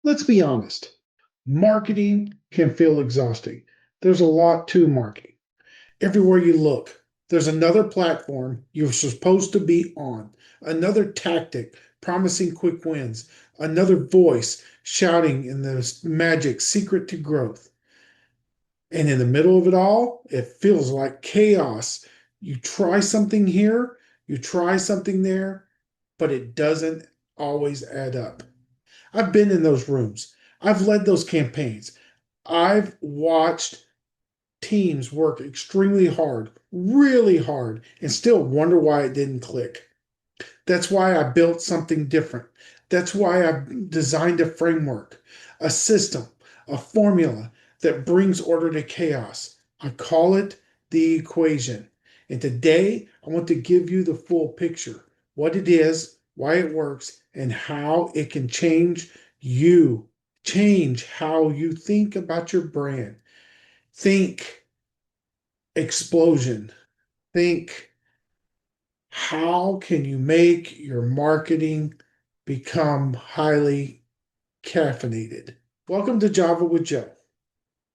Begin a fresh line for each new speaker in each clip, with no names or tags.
Let's be honest. Marketing can feel exhausting. There's a lot to marketing. Everywhere you look, there's another platform you're supposed to be on, another tactic promising quick wins, another voice shouting in the magic secret to growth. And in the middle of it all, it feels like chaos. You try something here, you try something there, but it doesn't always add up. I've been in those rooms. I've led those campaigns. I've watched teams work extremely hard, really hard, and still wonder why it didn't click. That's why I built something different. That's why I've designed a framework, a system, a formula that brings order to chaos. I call it the equation. And today, I want to give you the full picture, what it is, why it works, and how it can change how you think about your brand. Think explosion. Think how can you make your marketing become highly caffeinated? Welcome to Java with Joe.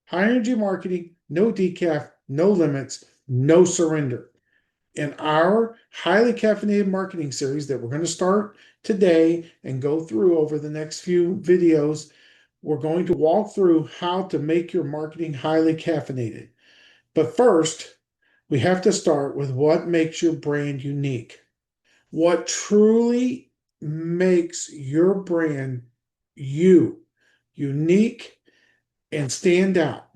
High energy marketing, no decaf, no limits, no surrender. In our highly caffeinated marketing series that we're going to start today and go through over the next few videos, we're going to walk through how to make your marketing highly caffeinated. But first, we have to start with what makes your brand unique. What truly makes your brand unique and stand out.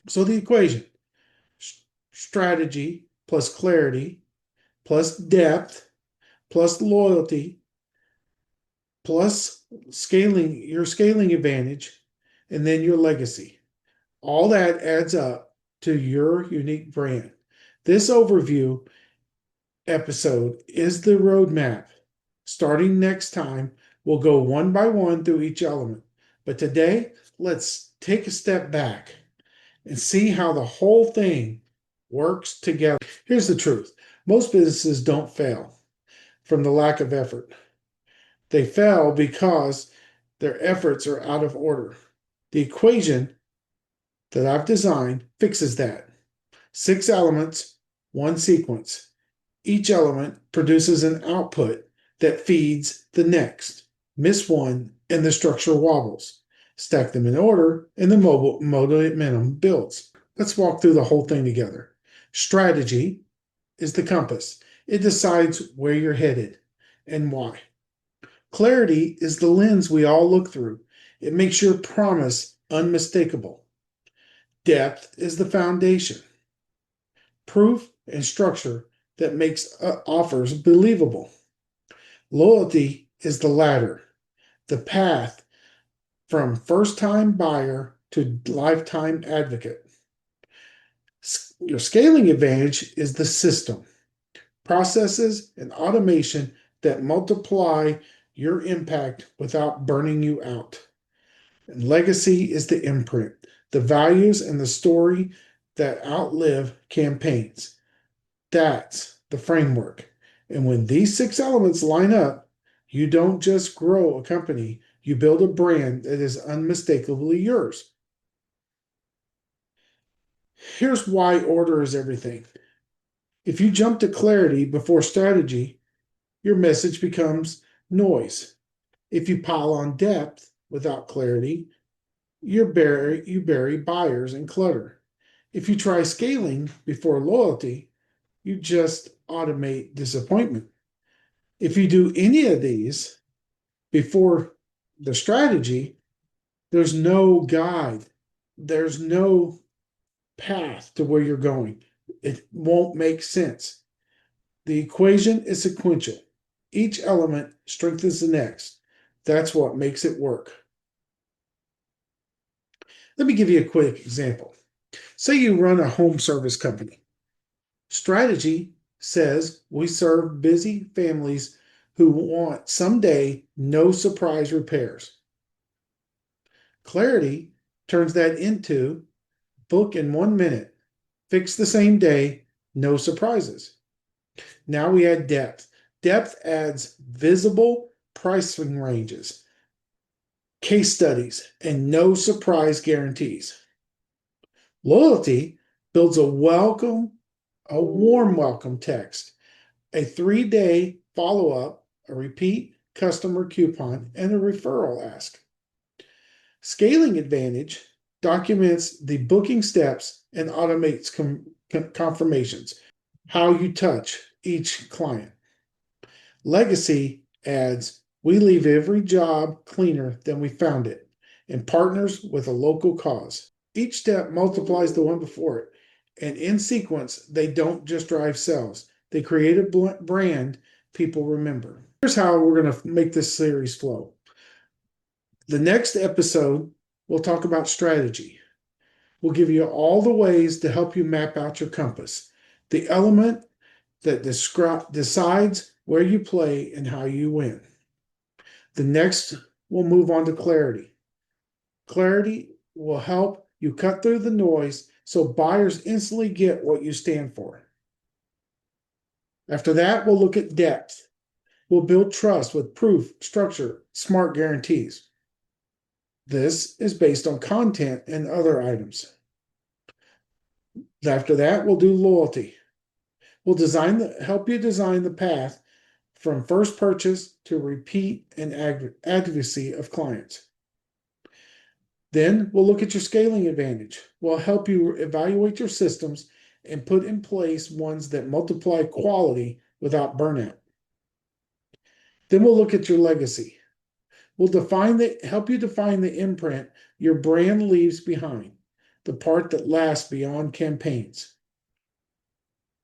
So the equation, strategy plus clarity plus depth plus loyalty plus your scaling advantage, and then your legacy. All that adds up to your unique brand. This overview episode is the roadmap. Starting next time, we'll go one by one through each element. But today, let's take a step back and see how the whole thing works together. Here's the truth. Most businesses don't fail from the lack of effort. They fail because their efforts are out of order. The equation that I've designed fixes that. 6 elements, 1 sequence. Each element produces an output that feeds the next. Miss one and the structure wobbles. Stack them in order and the momentum builds. Let's walk through the whole thing together. Strategy is the compass. It decides where you're headed and why. Clarity is the lens we all look through. It makes your promise unmistakable. Depth is the foundation. Proof and structure that makes offers believable. Loyalty is the ladder, the path from first-time buyer to lifetime advocate. Your scaling advantage is the system, processes and automation that multiply your impact without burning you out. And legacy is the imprint, the values and the story that outlive campaigns. That's the framework. And when these 6 elements line up, you don't just grow a company, you build a brand that is unmistakably yours. Here's why order is everything. If you jump to clarity before strategy, your message becomes noise. If you pile on depth without clarity, you bury buyers in clutter. If you try scaling before loyalty, you just automate disappointment. If you do any of these before the strategy, there's no guide. There's no path to where you're going. It won't make sense. The equation is sequential. Each element strengthens the next. That's what makes it work. Let me give you a quick example. Say you run a home service company. Strategy says we serve busy families who want someday no surprise repairs. Clarity turns that into book in 1 minute, fix the same day, no surprises. Now we add depth. Depth adds visible pricing ranges. case studies, and no surprise guarantees. Loyalty builds a warm welcome text, a 3-day follow up, a repeat customer coupon, and a referral ask. Scaling advantage documents the booking steps and automates confirmations, how you touch each client. Legacy adds, we leave every job cleaner than we found it, and partners with a local cause. Each step multiplies the one before it, and in sequence, they don't just drive sales, they create a brand people remember. Here's how we're going to make this series flow. The next episode, we'll talk about strategy. We'll give you all the ways to help you map out your compass, the element that decides where you play and how you win. The next, we'll move on to clarity. Clarity will help you cut through the noise so buyers instantly get what you stand for. After that, we'll look at depth. We'll build trust with proof, structure, smart guarantees. This is based on content and other items. After that, we'll do loyalty. We'll help you design the path from first purchase to repeat and advocacy of clients. Then we'll look at your scaling advantage. We'll help you evaluate your systems and put in place ones that multiply quality without burnout. Then we'll look at your legacy. We'll help you define the imprint your brand leaves behind, the part that lasts beyond campaigns.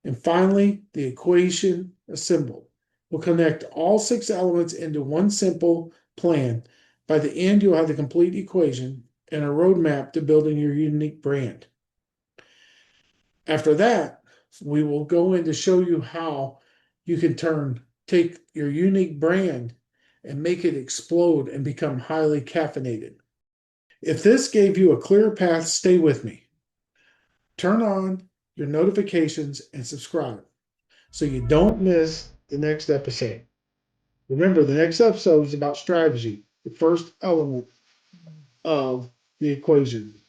And finally, the equation assembled. We'll connect all 6 elements into one simple plan. By the end, you'll have the complete equation and a roadmap to building your unique brand. After that, we will go in to show you how you can take your unique brand and make it explode and become highly caffeinated. If this gave you a clear path, stay with me. Turn on your notifications and subscribe so you don't miss the next episode. Remember, the next episode is about strategy, the first element of the equation.